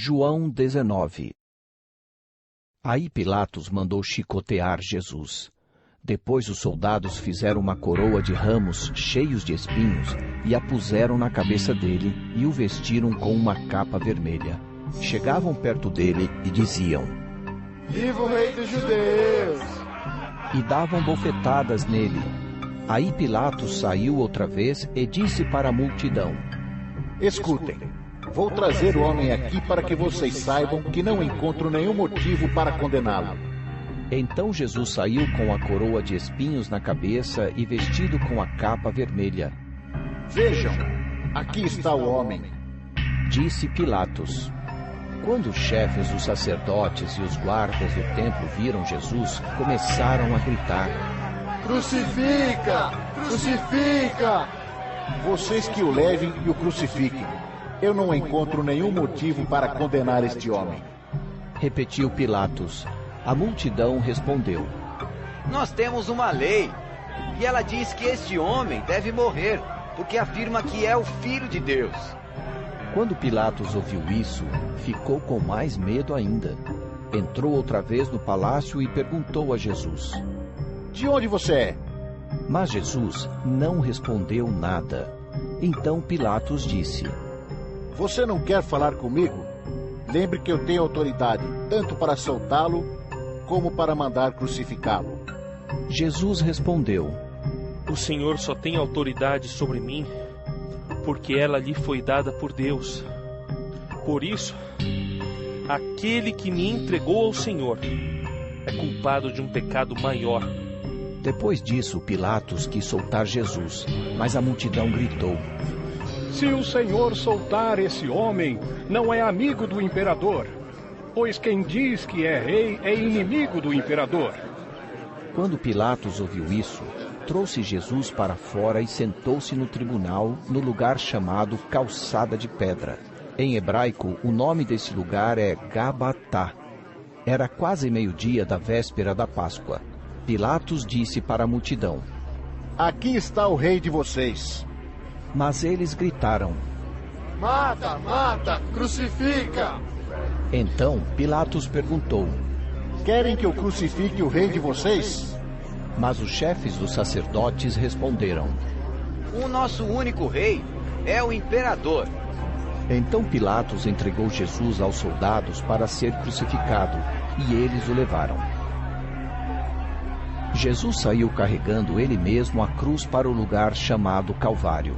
João 19. Aí Pilatos mandou chicotear Jesus. Depois os soldados fizeram uma coroa de ramos cheios de espinhos e a puseram na cabeça dele e o vestiram com uma capa vermelha. Chegavam perto dele e diziam: Viva o Rei dos Judeus! E davam bofetadas nele. Aí Pilatos saiu outra vez e disse para a multidão: Escutem, vou trazer o homem aqui para que vocês saibam que não encontro nenhum motivo para condená-lo. Então Jesus saiu com a coroa de espinhos na cabeça e vestido com a capa vermelha. Vejam, aqui está o homem, disse Pilatos. Quando os chefes dos sacerdotes e os guardas do templo viram Jesus, começaram a gritar: Crucifica! Crucifica! Vocês que o levem e o crucifiquem. Eu não encontro nenhum motivo para condenar este homem. Repetiu Pilatos. A multidão respondeu: Nós temos uma lei, e ela diz que este homem deve morrer, porque afirma que é o Filho de Deus. Quando Pilatos ouviu isso, ficou com mais medo ainda. Entrou outra vez no palácio e perguntou a Jesus: De onde você é? Mas Jesus não respondeu nada. Então Pilatos disse: Você não quer falar comigo? Lembre que eu tenho autoridade, tanto para soltá-lo, como para mandar crucificá-lo. Jesus respondeu: O Senhor só tem autoridade sobre mim, porque ela lhe foi dada por Deus. Por isso, aquele que me entregou ao Senhor é culpado de um pecado maior. Depois disso, Pilatos quis soltar Jesus, mas a multidão gritou: Se o Senhor soltar esse homem, não é amigo do imperador, pois quem diz que é rei é inimigo do imperador. Quando Pilatos ouviu isso, trouxe Jesus para fora e sentou-se no tribunal, no lugar chamado Calçada de Pedra. Em hebraico, o nome desse lugar é Gabatá. Era quase meio-dia da véspera da Páscoa. Pilatos disse para a multidão: Aqui está o rei de vocês. Mas eles gritaram: Mata, mata, crucifica! Então Pilatos perguntou: Querem que eu crucifique o rei de vocês? Mas os chefes dos sacerdotes responderam: O nosso único rei é o imperador. Então Pilatos entregou Jesus aos soldados para ser crucificado, e eles o levaram. Jesus saiu carregando ele mesmo a cruz para o lugar chamado Calvário.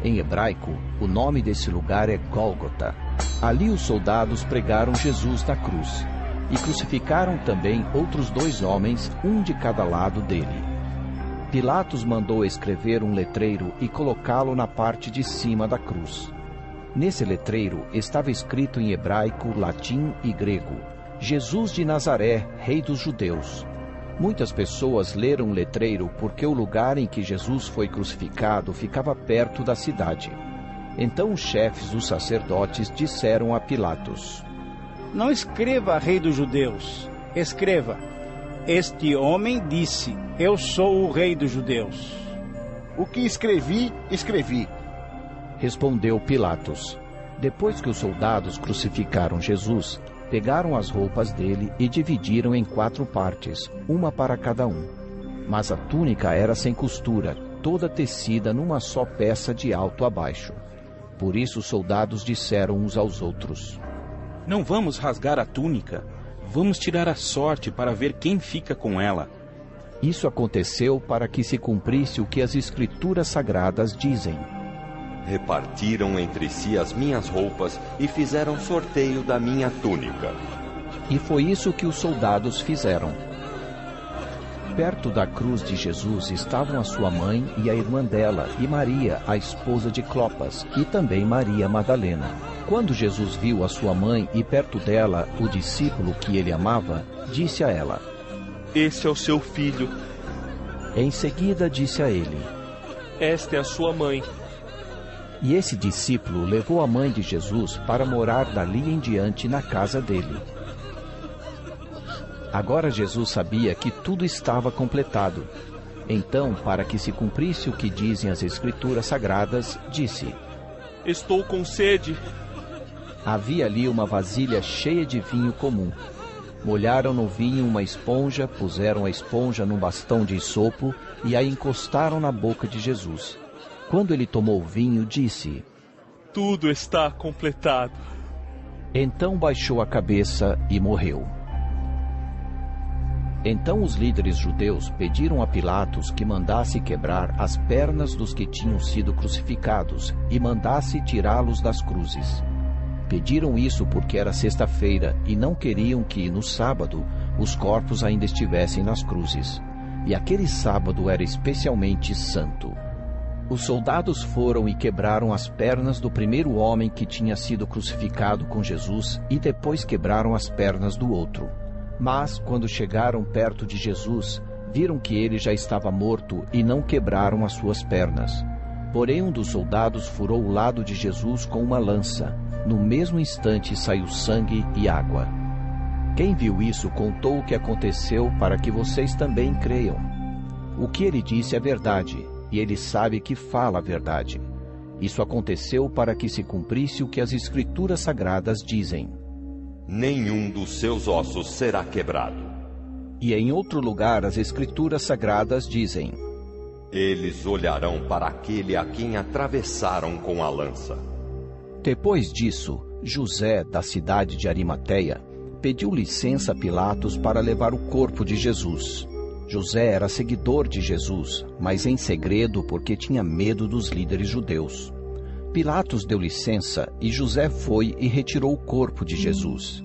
Em hebraico, o nome desse lugar é Gólgota. Ali os soldados pregaram Jesus na cruz e crucificaram também outros 2 homens, um de cada lado dele. Pilatos mandou escrever um letreiro e colocá-lo na parte de cima da cruz. Nesse letreiro estava escrito em hebraico, latim e grego: Jesus de Nazaré, Rei dos Judeus. Muitas pessoas leram o letreiro porque o lugar em que Jesus foi crucificado ficava perto da cidade. Então os chefes dos sacerdotes disseram a Pilatos: Não escreva Rei dos Judeus. Escreva: Este homem disse: Eu sou o Rei dos Judeus. O que escrevi, escrevi. Respondeu Pilatos. Depois que os soldados crucificaram Jesus, pegaram as roupas dele e dividiram em 4 partes, uma para cada um. Mas a túnica era sem costura, toda tecida numa só peça de alto a baixo. Por isso os soldados disseram uns aos outros: Não vamos rasgar a túnica, vamos tirar a sorte para ver quem fica com ela. Isso aconteceu para que se cumprisse o que as Escrituras Sagradas dizem: Repartiram entre si as minhas roupas e fizeram sorteio da minha túnica. E foi isso que os soldados fizeram. Perto da cruz de Jesus estavam a sua mãe e a irmã dela, e Maria, a esposa de Clopas, e também Maria Madalena. Quando Jesus viu a sua mãe e perto dela o discípulo que ele amava, disse a ela: Esse é o seu filho. Em seguida disse a ele: Esta é a sua mãe. E esse discípulo levou a mãe de Jesus para morar dali em diante na casa dele. Agora Jesus sabia que tudo estava completado. Então, para que se cumprisse o que dizem as Escrituras Sagradas, disse: Estou com sede. Havia ali uma vasilha cheia de vinho comum. Molharam no vinho uma esponja, puseram a esponja num bastão de isopo e a encostaram na boca de Jesus. Quando ele tomou o vinho, disse: Tudo está completado. Então baixou a cabeça e morreu. Então os líderes judeus pediram a Pilatos que mandasse quebrar as pernas dos que tinham sido crucificados e mandasse tirá-los das cruzes. Pediram isso porque era sexta-feira e não queriam que, no sábado, os corpos ainda estivessem nas cruzes. E aquele sábado era especialmente santo. Os soldados foram e quebraram as pernas do primeiro homem que tinha sido crucificado com Jesus e depois quebraram as pernas do outro. Mas, quando chegaram perto de Jesus, viram que ele já estava morto e não quebraram as suas pernas. Porém, um dos soldados furou o lado de Jesus com uma lança. No mesmo instante saiu sangue e água. Quem viu isso contou o que aconteceu para que vocês também creiam. O que ele disse é verdade, e ele sabe que fala a verdade. Isso aconteceu para que se cumprisse o que as Escrituras Sagradas dizem: nenhum dos seus ossos será quebrado. E em outro lugar as Escrituras Sagradas dizem: eles olharão para aquele a quem atravessaram com a lança. Depois disso, José, da cidade de Arimateia, pediu licença a Pilatos para levar o corpo de Jesus. José era seguidor de Jesus, mas em segredo porque tinha medo dos líderes judeus. Pilatos deu licença e José foi e retirou o corpo de Jesus.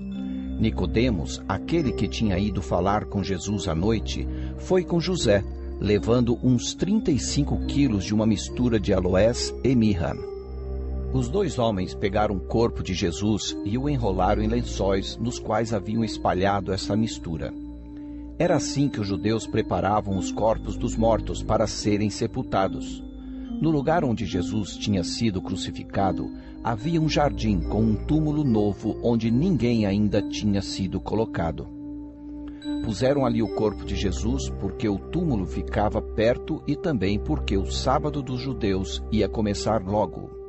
Nicodemos, aquele que tinha ido falar com Jesus à noite, foi com José, levando uns 35 quilos de uma mistura de aloés e mirra. Os dois homens pegaram o corpo de Jesus e o enrolaram em lençóis nos quais haviam espalhado essa mistura. Era assim que os judeus preparavam os corpos dos mortos para serem sepultados. No lugar onde Jesus tinha sido crucificado, havia um jardim com um túmulo novo onde ninguém ainda tinha sido colocado. Puseram ali o corpo de Jesus porque o túmulo ficava perto e também porque o sábado dos judeus ia começar logo.